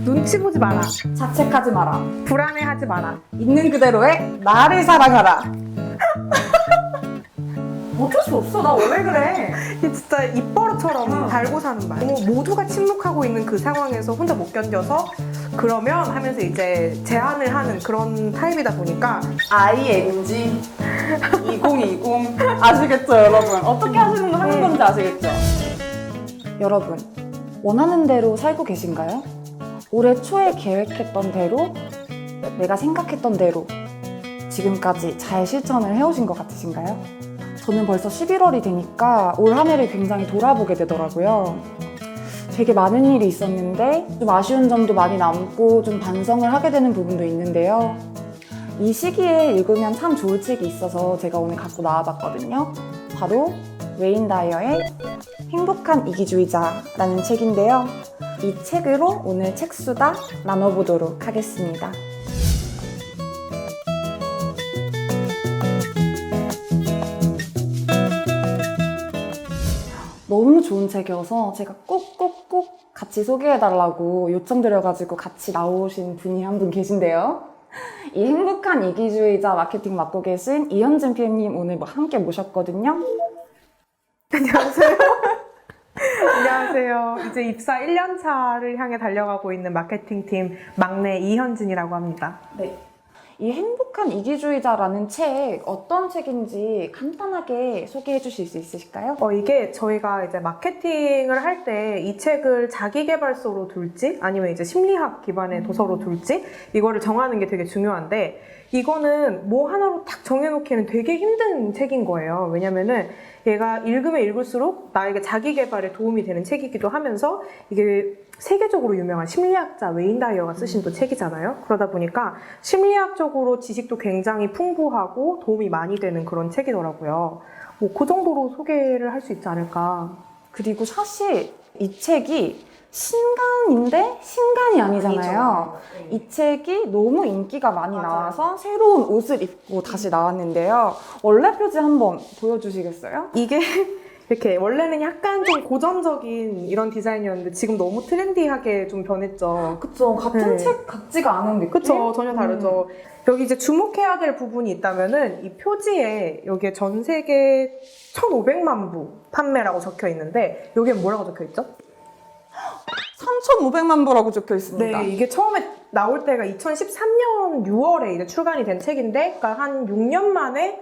눈치 보지 마라. 자책하지 마라. 불안해하지 마라. 있는 그대로의 나를 사랑하라. 어쩔 수 없어. 나 원래 그래. 이게 진짜 입버릇처럼 달고 사는 말. 모두가 침묵하고 있는 그 상황에서 혼자 못 견뎌서 그러면 하면서 이제 제안을 하는 그런 타입이다 보니까 ING 2020 아시겠죠, 여러분? 어떻게 하는 건지 아시겠죠? 여러분, 원하는 대로 살고 계신가요? 올해 초에 계획했던 대로, 내가 생각했던 대로 지금까지 잘 실천을 해오신 것 같으신가요? 저는 벌써 11월이 되니까 올 한 해를 굉장히 돌아보게 되더라고요. 되게 많은 일이 있었는데 좀 아쉬운 점도 많이 남고 좀 반성을 하게 되는 부분도 있는데요. 이 시기에 읽으면 참 좋을 책이 있어서 제가 오늘 갖고 나와봤거든요. 바로 웨인 다이어의 행복한 이기주의자라는 책인데요. 이 책으로 오늘 책수다 나눠보도록 하겠습니다. 너무 좋은 책이어서 제가 꼭꼭꼭 같이 소개해달라고 요청드려가지고 같이 나오신 분이 한 분 계신데요. 이 행복한 이기주의자 마케팅 맡고 계신 이현진 PM님 오늘 함께 모셨거든요. 안녕하세요. 안녕하세요. 이제 입사 1년 차를 향해 달려가고 있는 마케팅팀 막내 이현진이라고 합니다. 네. 이 행복한 이기주의자라는 책 어떤 책인지 간단하게 소개해 주실 수 있으실까요? 이게 저희가 이제 마케팅을 할 때 이 책을 자기계발서로 둘지 아니면 이제 심리학 기반의 도서로 둘지 이거를 정하는 게 되게 중요한데 이거는 뭐 하나로 딱 정해놓기에는 되게 힘든 책인 거예요. 왜냐면은 얘가 읽으면 읽을수록 나에게 자기계발에 도움이 되는 책이기도 하면서 이게 세계적으로 유명한 심리학자 웨인 다이어가 쓰신 또 책이잖아요. 그러다 보니까 심리학적으로 지식도 굉장히 풍부하고 도움이 많이 되는 그런 책이더라고요. 그 정도로 소개를 할 수 있지 않을까. 그리고 사실 이 책이 신간인데 신간이 아니잖아요. 네. 이 책이 너무 인기가 많이 맞아요. 나와서 새로운 옷을 입고 다시 나왔는데요. 원래 표지 한번 보여주시겠어요? 이게 이렇게 원래는 약간 좀 고전적인 이런 디자인이었는데 지금 너무 트렌디하게 좀 변했죠. 그쵸. 같은 네. 책 같지가 않은 느낌? 그쵸. 전혀 다르죠. 여기 이제 주목해야 될 부분이 있다면은 이 표지에 여기에 전 세계 1,500만 부 판매라고 적혀 있는데 여기에 뭐라고 적혀 있죠? 3,500만 부라고 적혀 있습니다. 네, 이게 처음에 나올 때가 2013년 6월에 이제 출간이 된 책인데, 그러니까 한 6년 만에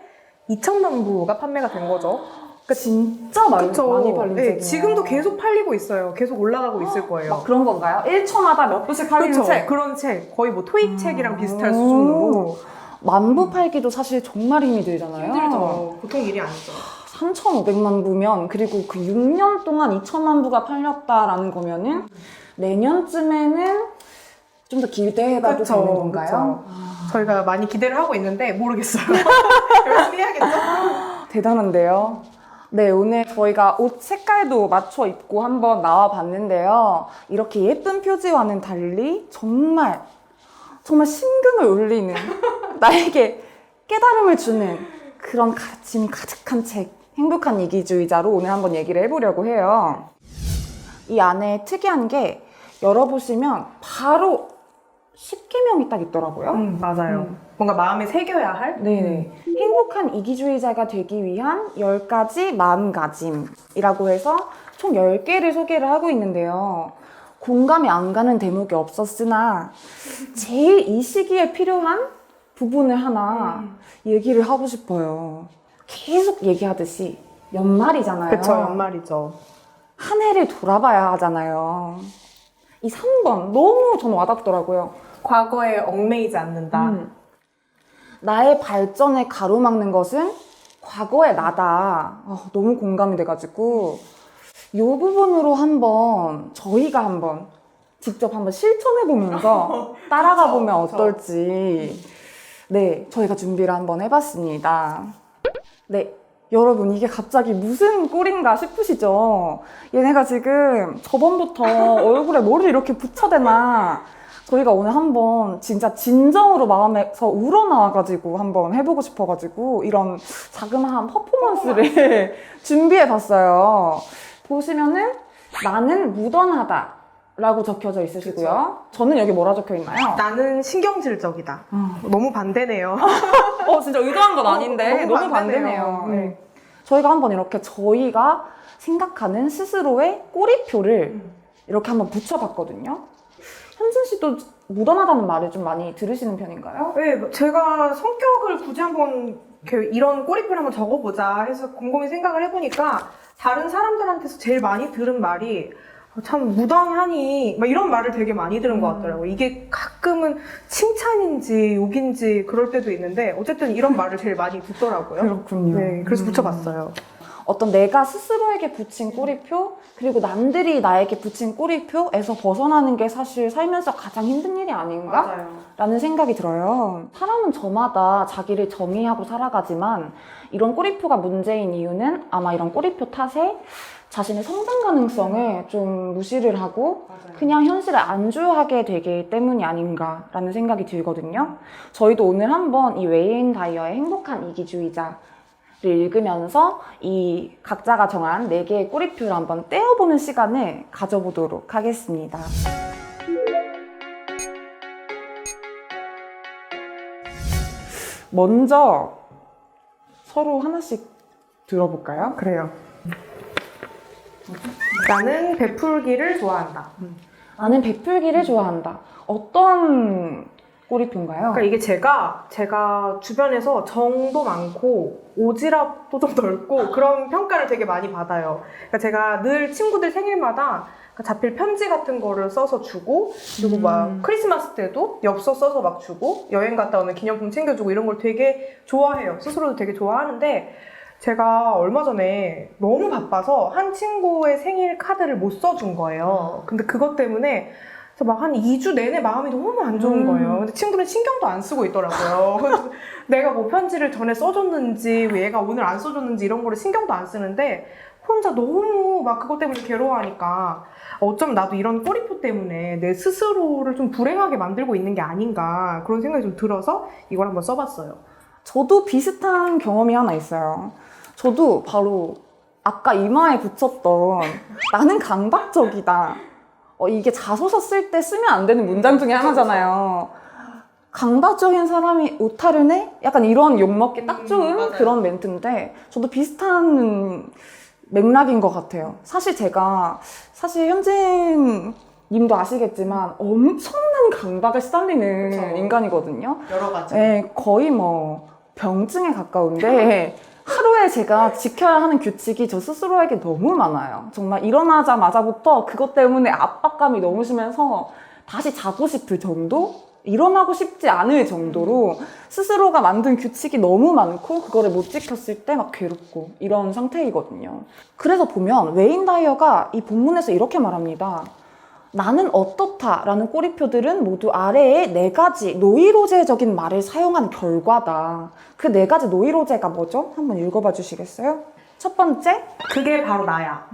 2천만 부가 판매가 된 거죠. 그러니까 진짜 많이 팔린 네, 책이에요. 지금도 계속 팔리고 있어요. 계속 올라가고 있을 거예요. 막 그런 건가요? 1초마다 몇 부씩 팔리는 그쵸? 책? 그런 책. 거의 뭐 토익 책이랑 비슷할 수준으로. 만부 팔기도 사실 정말 힘이 들잖아요. 힘들죠. 보통 일이 아니죠. 3,500만 부면 그리고 그 6년 동안 2천만 부가 팔렸다라는 거면은 내년쯤에는 좀 더 기대해봐도 그쵸, 되는 건가요? 저희가 많이 기대를 하고 있는데 모르겠어요. 열심히 해야겠죠? 대단한데요. 네, 오늘 저희가 옷 색깔도 맞춰 입고 한번 나와 봤는데요. 이렇게 예쁜 표지와는 달리 정말 심금을 울리는 나에게 깨달음을 주는 그런 가르침이 가득한 책 행복한 이기주의자로 오늘 한번 얘기를 해보려고 해요. 이 안에 특이한 게 열어보시면 바로 10계명이 딱 있더라고요. 맞아요. 뭔가 마음에 새겨야 할? 네. 행복한 이기주의자가 되기 위한 10가지 마음가짐이라고 해서 총 10개를 소개를 하고 있는데요. 공감이 안 가는 대목이 없었으나 제일 이 시기에 필요한 부분을 하나 얘기를 하고 싶어요. 계속 얘기하듯이 연말이잖아요. 그쵸, 연말이죠. 한 해를 돌아봐야 하잖아요. 이 3번 너무 저는 와닿더라고요. 과거에 얽매이지 않는다. 나의 발전을 가로막는 것은 과거의 나다. 너무 공감이 돼가지고 이 부분으로 저희가 한번 직접 한번 실천해보면서 따라가 보면 어떨지 네, 저희가 준비를 한번 해봤습니다. 네, 여러분 이게 갑자기 무슨 꼴인가 싶으시죠? 얘네가 지금 저번부터 얼굴에 뭐를 이렇게 붙여대나 저희가 오늘 한번 진짜 진정으로 마음에서 우러나와가지고 한번 해보고 싶어가지고 이런 자그마한 퍼포먼스를 준비해봤어요. 보시면은 나는 무던하다 라고 적혀져 있으시고요. 저는 여기 뭐라 적혀 있나요? 나는 신경질적이다. 너무 반대네요. 진짜 의도한 건 아닌데 너무 너무 반대네요. 네. 저희가 한번 이렇게 저희가 생각하는 스스로의 꼬리표를 이렇게 한번 붙여봤거든요. 현진 씨도 무던하다는 말을 좀 많이 들으시는 편인가요? 네, 제가 성격을 굳이 한번 이런 꼬리표를 한번 적어보자 해서 곰곰이 생각을 해보니까 다른 사람들한테서 제일 많이 들은 말이 참 무던하니 막 이런 말을 되게 많이 들은 것 같더라고요. 이게 가끔은 칭찬인지 욕인지 그럴 때도 있는데 어쨌든 이런 말을 제일 많이 듣더라고요. 그렇군요. 네, 그래서 붙여봤어요. 어떤 내가 스스로에게 붙인 꼬리표, 그리고 남들이 나에게 붙인 꼬리표에서 벗어나는 게 사실 살면서 가장 힘든 일이 아닌가? 맞아요. 라는 생각이 들어요. 사람은 저마다 자기를 정의하고 살아가지만 이런 꼬리표가 문제인 이유는 아마 이런 꼬리표 탓에 자신의 성장 가능성을 좀 무시를 하고 맞아요. 그냥 현실을 안주하게 되기 때문이 아닌가라는 생각이 들거든요. 저희도 오늘 한번 이 웨인 다이어의 행복한 이기주의자를 읽으면서 이 각자가 정한 4개의 꼬리표를 한번 떼어보는 시간을 가져보도록 하겠습니다. 먼저 서로 하나씩 들어볼까요? 그래요. 나는 베풀기를 좋아한다. 나는 베풀기를 좋아한다. 어떤 꼬리표인가요? 그러니까 이게 제가 주변에서 정도 많고 오지랖도 좀 넓고 그런 평가를 되게 많이 받아요. 그러니까 제가 늘 친구들 생일마다 자필 편지 같은 거를 써서 주고, 그리고 막 크리스마스 때도 엽서 써서 막 주고, 여행 갔다 오면 기념품 챙겨주고 이런 걸 되게 좋아해요. 스스로도 되게 좋아하는데 제가 얼마 전에 너무 바빠서 한 친구의 생일 카드를 못 써준 거예요. 근데 그것 때문에 막 한 2주 내내 마음이 너무 안 좋은 거예요. 근데 친구는 신경도 안 쓰고 있더라고요. 그래서 내가 뭐 편지를 전에 써줬는지, 얘가 오늘 안 써줬는지 이런 거를 신경도 안 쓰는데 혼자 너무 막 그것 때문에 괴로워하니까 어쩌면 나도 이런 꼬리표 때문에 내 스스로를 좀 불행하게 만들고 있는 게 아닌가 그런 생각이 좀 들어서 이걸 한번 써봤어요. 저도 비슷한 경험이 하나 있어요. 저도 바로 아까 이마에 붙였던 나는 강박적이다. 이게 자소서 쓸 때 쓰면 안 되는 문장 중에 하나잖아요. 강박적인 사람이 오타를 내? 약간 이런 욕먹기 딱 좋은 맞아요. 그런 멘트인데 저도 비슷한 맥락인 것 같아요. 사실 현진 님도 아시겠지만 엄청난 강박에 시달리는 그쵸. 인간이거든요. 여러 가지. 네, 거의 뭐 병증에 가까운데 하루에 제가 지켜야 하는 규칙이 저 스스로에게 너무 많아요. 정말 일어나자마자부터 그것 때문에 압박감이 너무 심해서 다시 자고 싶을 정도? 일어나고 싶지 않을 정도로 스스로가 만든 규칙이 너무 많고 그거를 못 지켰을 때 막 괴롭고 이런 상태이거든요. 그래서 보면 웨인 다이어가 이 본문에서 이렇게 말합니다. 나는 어떻다 라는 꼬리표들은 모두 아래에 4가지 노이로제적인 말을 사용한 결과다. 그 4가지 노이로제가 뭐죠? 한번 읽어봐 주시겠어요? 첫 번째, 그게 바로 나야.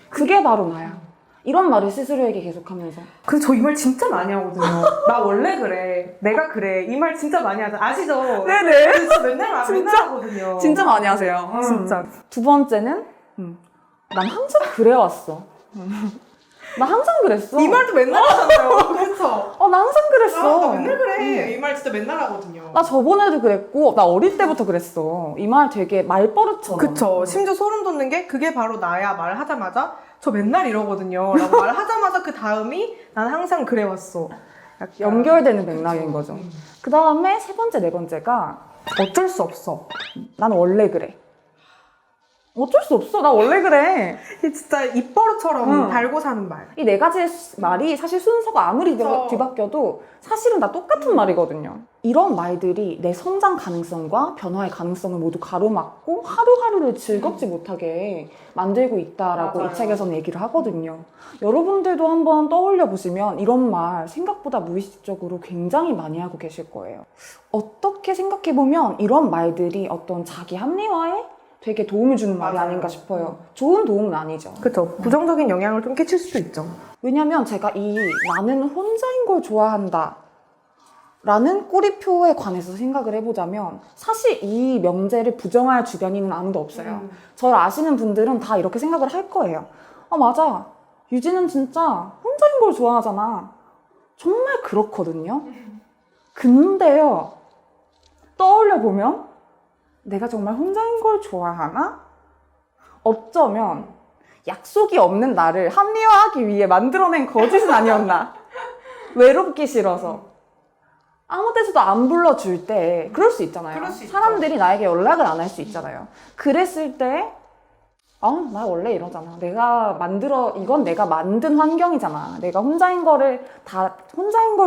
그게 바로 나야. 이런 말을 스스로에게 계속하면서. 그래서 저 이 말 진짜 많이 하거든요. 나 원래 그래. 내가 그래. 이 말 진짜 많이 하잖아. 아시죠? 네네. 진짜 맨날 하거든요. 진짜 많이 하세요. 진짜. 두 번째는 난 항상 그래왔어. 나 항상 그랬어. 이 말도 맨날 하잖아요. 그쵸? 나 항상 그랬어. 나 맨날 그래. 이 말 진짜 맨날 하거든요. 나 저번에도 그랬고 나 어릴 때부터 그랬어. 이 말 되게 말버릇처럼. 그쵸. 심지어 소름 돋는 게 그게 바로 나야 말하자마자 저 맨날 이러거든요. 라고 말하자마자 그 다음이 난 항상 그래왔어. 약간 연결되는 맥락인 거죠. 그 다음에 세 번째, 네 번째가 어쩔 수 없어. 난 원래 그래. 어쩔 수 없어. 나 원래 그래. 이게 진짜 입버릇처럼 달고 사는 말. 이 4가지의 말이 사실 순서가 아무리 그쵸. 뒤바뀌어도 사실은 다 똑같은 말이거든요. 이런 말들이 내 성장 가능성과 변화의 가능성을 모두 가로막고 하루하루를 즐겁지 못하게 만들고 있다라고 맞아요. 이 책에서는 얘기를 하거든요. 여러분들도 한번 떠올려 보시면 이런 말 생각보다 무의식적으로 굉장히 많이 하고 계실 거예요. 어떻게 생각해 보면 이런 말들이 어떤 자기 합리화에 되게 도움을 주는 말이 맞아요. 아닌가 싶어요. 좋은 도움은 아니죠. 그쵸. 부정적인 영향을 좀 끼칠 수도 있죠. 왜냐면 제가 이 나는 혼자인 걸 좋아한다 라는 꼬리표에 관해서 생각을 해보자면 사실 이 명제를 부정할 주변인은 아무도 없어요. 저를 아시는 분들은 다 이렇게 생각을 할 거예요. 맞아. 유진은 진짜 혼자인 걸 좋아하잖아. 정말 그렇거든요. 근데요, 떠올려보면 내가 정말 혼자인 걸 좋아하나? 어쩌면 약속이 없는 나를 합리화하기 위해 만들어낸 거짓은 아니었나? 외롭기 싫어서. 아무 데서도 안 불러줄 때 그럴 수 있잖아요. 그럴 수 있죠. 사람들이 나에게 연락을 안 할 수 있잖아요. 그랬을 때 나 원래 이러잖아. 이건 내가 만든 환경이잖아. 내가 혼자인 걸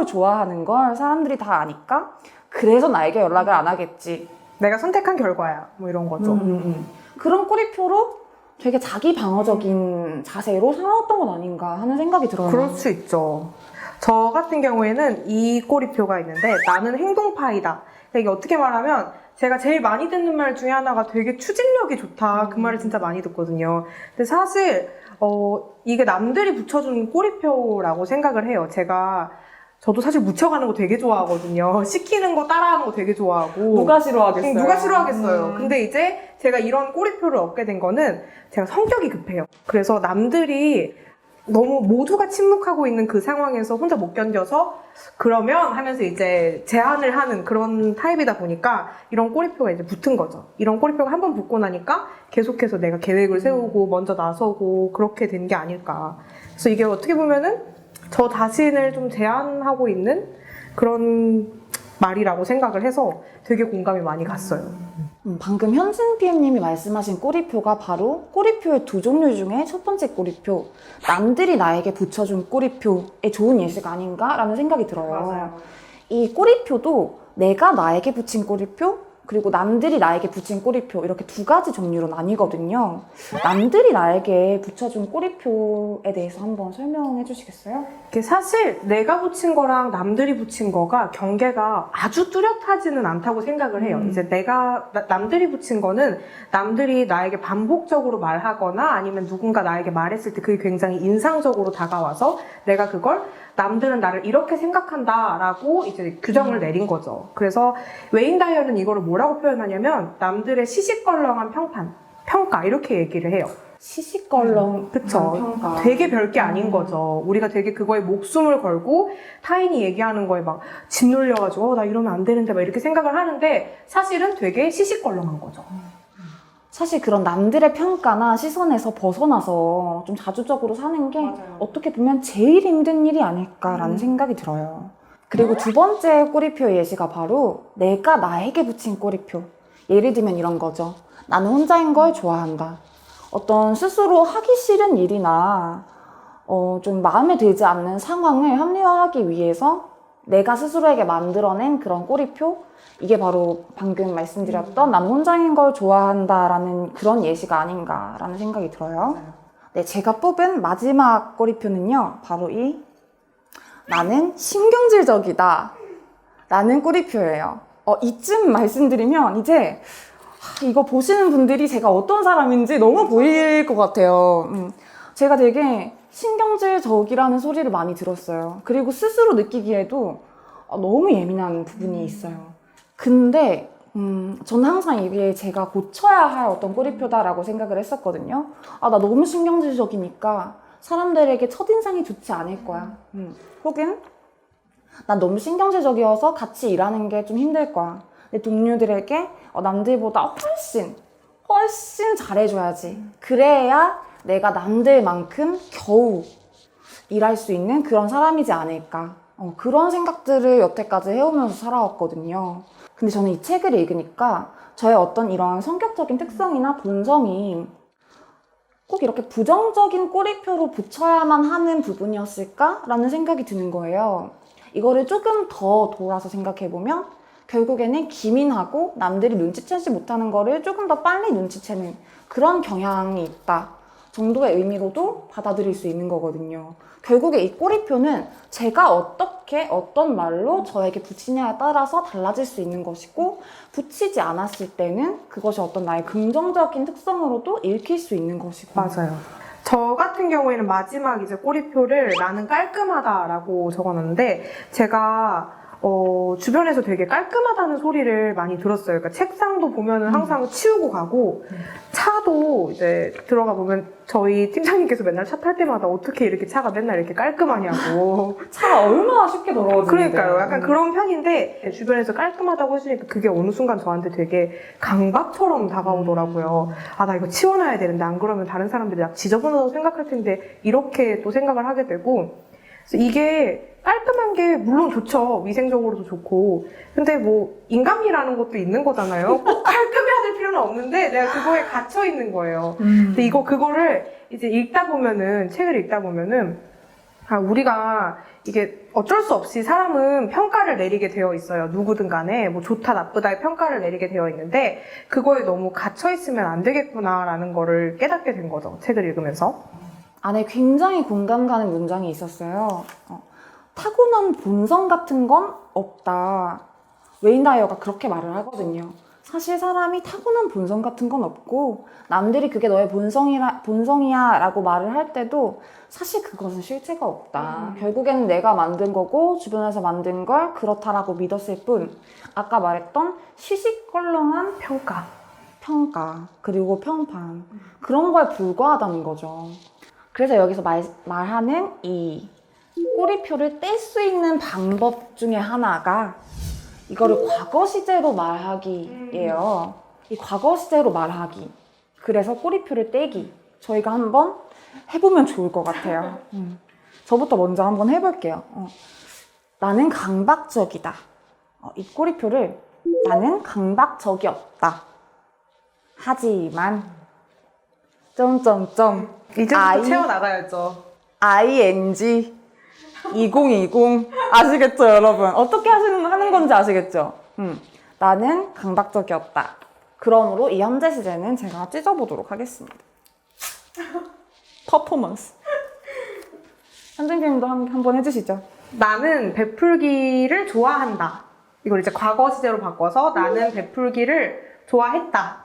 좋아하는 걸 사람들이 다 아니까 그래서 나에게 연락을 안 하겠지. 내가 선택한 결과야. 뭐 이런 거죠. 그런 꼬리표로 되게 자기 방어적인 자세로 살아왔던 건 아닌가 하는 생각이 들어요. 그럴 수 있죠. 저 같은 경우에는 이 꼬리표가 있는데 나는 행동파이다. 이게 어떻게 말하면 제가 제일 많이 듣는 말 중에 하나가 되게 추진력이 좋다. 그 말을 진짜 많이 듣거든요. 근데 사실 이게 남들이 붙여준 꼬리표라고 생각을 해요. 저도 사실 묻혀가는 거 되게 좋아하거든요. 시키는 거 따라하는 거 되게 좋아하고. 누가 싫어하겠어요? 누가 싫어하겠어요. 근데 이제 제가 이런 꼬리표를 얻게 된 거는 제가 성격이 급해요. 그래서 남들이 너무 모두가 침묵하고 있는 그 상황에서 혼자 못 견뎌서 그러면 하면서 이제 제안을 하는 그런 타입이다 보니까 이런 꼬리표가 이제 붙은 거죠. 이런 꼬리표가 한 번 붙고 나니까 계속해서 내가 계획을 세우고 먼저 나서고 그렇게 된 게 아닐까. 그래서 이게 어떻게 보면은 저 자신을 좀 제한하고 있는 그런 말이라고 생각을 해서 되게 공감이 많이 갔어요. 방금 현진 PM님이 말씀하신 꼬리표가 바로 꼬리표의 두 종류 중에 첫 번째 꼬리표, 남들이 나에게 붙여준 꼬리표의 좋은 예시가 아닌가라는 생각이 들어요. 맞아요. 이 꼬리표도 내가 나에게 붙인 꼬리표, 그리고 남들이 나에게 붙인 꼬리표, 이렇게 두 가지 종류로 나뉘거든요. 남들이 나에게 붙여준 꼬리표에 대해서 한번 설명해 주시겠어요? 이게 사실 내가 붙인 거랑 남들이 붙인 거가 경계가 아주 뚜렷하지는 않다고 생각을 해요. 이제 남들이 붙인 거는 남들이 나에게 반복적으로 말하거나 아니면 누군가 나에게 말했을 때 그게 굉장히 인상적으로 다가와서 내가 그걸 남들은 나를 이렇게 생각한다라고 이제 규정을 내린 거죠. 그래서 웨인 다이얼은 이거를 뭐라고 표현하냐면 남들의 시시껄렁한 평가 이렇게 얘기를 해요. 시시껄렁 그쵸. 평가. 되게 별게 아닌 거죠. 우리가 되게 그거에 목숨을 걸고 타인이 얘기하는 거에 막 짓눌려가지고 나 이러면 안 되는데 막 이렇게 생각을 하는데 사실은 되게 시시껄렁한 거죠. 사실 그런 남들의 평가나 시선에서 벗어나서 좀 자주적으로 사는 게 맞아요. 어떻게 보면 제일 힘든 일이 아닐까라는 생각이 들어요. 그리고 두 번째 꼬리표 예시가 바로 내가 나에게 붙인 꼬리표. 예를 들면 이런 거죠. 나는 혼자인 걸 좋아한다. 어떤 스스로 하기 싫은 일이나 좀 마음에 들지 않는 상황을 합리화하기 위해서 내가 스스로에게 만들어낸 그런 꼬리표, 이게 바로 방금 말씀드렸던 나는 혼자인 걸 좋아한다라는 그런 예시가 아닌가라는 생각이 들어요. 네, 제가 뽑은 마지막 꼬리표는요, 바로 이 나는 신경질적이다 라는 꼬리표예요. 이쯤 말씀드리면 이제 이거 보시는 분들이 제가 어떤 사람인지 너무 보일 것 같아요. 제가 되게 신경질적이라는 소리를 많이 들었어요. 그리고 스스로 느끼기에도 너무 예민한 부분이 있어요. 근데 저는 항상 이게 제가 고쳐야 할 어떤 꼬리표다라고 생각을 했었거든요. 나 너무 신경질적이니까 사람들에게 첫인상이 좋지 않을 거야. 혹은 난 너무 신경질적이어서 같이 일하는 게 좀 힘들 거야. 내 동료들에게 남들보다 훨씬 잘해줘야지. 그래야 내가 남들만큼 겨우 일할 수 있는 그런 사람이지 않을까. 그런 생각들을 여태까지 해오면서 살아왔거든요. 근데 저는 이 책을 읽으니까 저의 어떤 이런 성격적인 특성이나 본성이 꼭 이렇게 부정적인 꼬리표로 붙여야만 하는 부분이었을까라는 생각이 드는 거예요. 이거를 조금 더 돌아서 생각해보면 결국에는 기민하고 남들이 눈치채지 못하는 거를 조금 더 빨리 눈치채는 그런 경향이 있다 정도의 의미로도 받아들일 수 있는 거거든요. 결국에 이 꼬리표는 제가 어떤 말로 저에게 붙이냐에 따라서 달라질 수 있는 것이고, 붙이지 않았을 때는 그것이 어떤 나의 긍정적인 특성으로도 읽힐 수 있는 것이고. 맞아요. 저 같은 경우에는 마지막 이제 꼬리표를 나는 깔끔하다라고 적어놨는데 제가 주변에서 되게 깔끔하다는 소리를 많이 들었어요. 그러니까 책상도 보면은 항상 치우고 가고, 차도 이제 들어가 보면 저희 팀장님께서 맨날 차 탈 때마다 어떻게 이렇게 차가 맨날 이렇게 깔끔하냐고. 차가 얼마나 쉽게 더러워지는데. 그러니까요. 약간 그런 편인데, 주변에서 깔끔하다고 해주니까 그게 어느 순간 저한테 되게 강박처럼 다가오더라고요. 아, 나 이거 치워놔야 되는데, 안 그러면 다른 사람들이 나 지저분하다고 생각할 텐데, 이렇게 또 생각을 하게 되고, 그래서 이게 깔끔한 게 물론 좋죠. 위생적으로도 좋고. 근데 뭐 인간미라는 것도 있는 거잖아요. 꼭 깔끔해야 될 필요는 없는데 내가 그거에 갇혀 있는 거예요. 근데 그거를 이제 책을 읽다 보면은 우리가 이게 어쩔 수 없이 사람은 평가를 내리게 되어 있어요. 누구든 간에 뭐 좋다 나쁘다의 평가를 내리게 되어 있는데 그거에 너무 갇혀 있으면 안 되겠구나라는 거를 깨닫게 된 거죠. 책을 읽으면서. 안에 굉장히 공감 가는 문장이 있었어요. 타고난 본성 같은 건 없다. 웨인 다이어가 그렇게 말을 하거든요. 사실 사람이 타고난 본성 같은 건 없고 남들이 그게 너의 본성이야 라고 말을 할 때도 사실 그것은 실체가 없다. 결국에는 내가 만든 거고 주변에서 만든 걸 그렇다라고 믿었을 뿐 아까 말했던 시시껄렁한 평가 그리고 평판 그런 거에 불과하다는 거죠. 그래서 여기서 말하는 이 꼬리표를 뗄 수 있는 방법 중에 하나가 이거를 과거 시제로 말하기예요. 이 과거 시제로 말하기. 그래서 꼬리표를 떼기. 저희가 한번 해보면 좋을 것 같아요. 저부터 먼저 한번 해볼게요. 나는 강박적이다. 이 꼬리표를 나는 강박적이 없다. 하지만 점점점 이제부터 채워나가야죠. ing 2020 아시겠죠 여러분? 어떻게 하는 건지 아시겠죠? 나는 강박적이었다. 그러므로 이 현재 시제는 제가 찢어보도록 하겠습니다. 퍼포먼스. 선생님도 한번 해주시죠. 나는 베풀기를 좋아한다. 이걸 이제 과거 시제로 바꿔서 나는 베풀기를 좋아했다.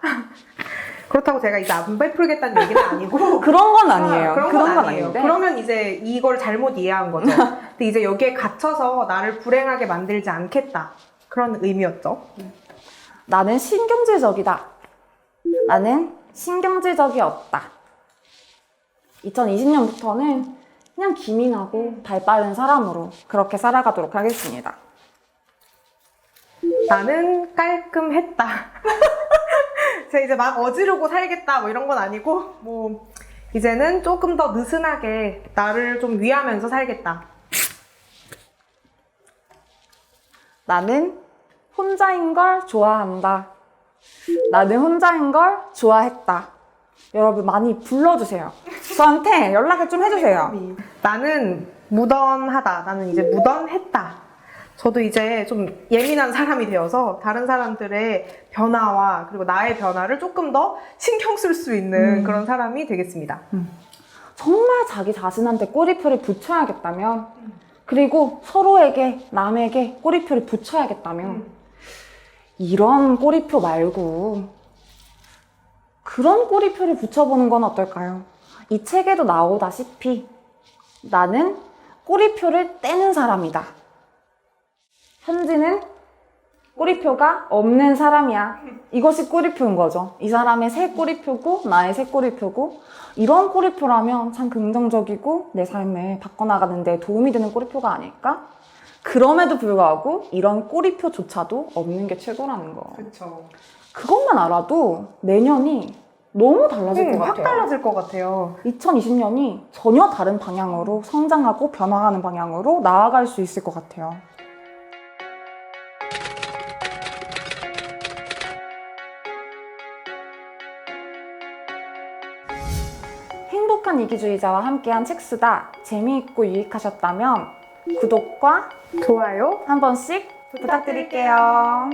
그렇다고 제가 이제 안 베풀겠다는 얘기는 아니고 그런 건 아니에요. 그런 건 아니에요. 아닌데. 그러면 이제 이걸 잘못 이해한 거죠. 근데 이제 여기에 갇혀서 나를 불행하게 만들지 않겠다. 그런 의미였죠. 나는 신경질적이다. 나는 신경질적이 없다. 2020년부터는 그냥 기민하고 발 빠른 사람으로 그렇게 살아가도록 하겠습니다. 나는 깔끔했다. 제가 이제 막 어지르고 살겠다 뭐 이런 건 아니고 뭐 이제는 조금 더 느슨하게 나를 좀 위하면서 살겠다. 나는 혼자인 걸 좋아한다. 나는 혼자인 걸 좋아했다. 여러분 많이 불러주세요. 저한테 연락을 좀 해주세요. 나는 무던하다. 나는 이제 무던했다. 저도 이제 좀 예민한 사람이 되어서 다른 사람들의 변화와 그리고 나의 변화를 조금 더 신경 쓸 수 있는 그런 사람이 되겠습니다. 정말 자기 자신한테 꼬리표를 붙여야겠다면 그리고 서로에게 남에게 꼬리표를 붙여야겠다면 이런 꼬리표 말고 그런 꼬리표를 붙여보는 건 어떨까요? 이 책에도 나오다시피 나는 꼬리표를 떼는 사람이다. 현지는 꼬리표가 없는 사람이야. 이것이 꼬리표인 거죠. 이 사람의 새 꼬리표고 나의 새 꼬리표고 이런 꼬리표라면 참 긍정적이고 내 삶을 바꿔나가는 데 도움이 되는 꼬리표가 아닐까? 그럼에도 불구하고 이런 꼬리표조차도 없는 게 최고라는 거. 그렇죠. 그것만 알아도 내년이 너무 달라질 것 확 같아요. 달라질 것 같아요. 2020년이 전혀 다른 방향으로 성장하고 변화하는 방향으로 나아갈 수 있을 것 같아요. 행복한 이기주의자와 함께한 책수다 재미있고 유익하셨다면 구독과 좋아요. 한 번씩 부탁드릴게요.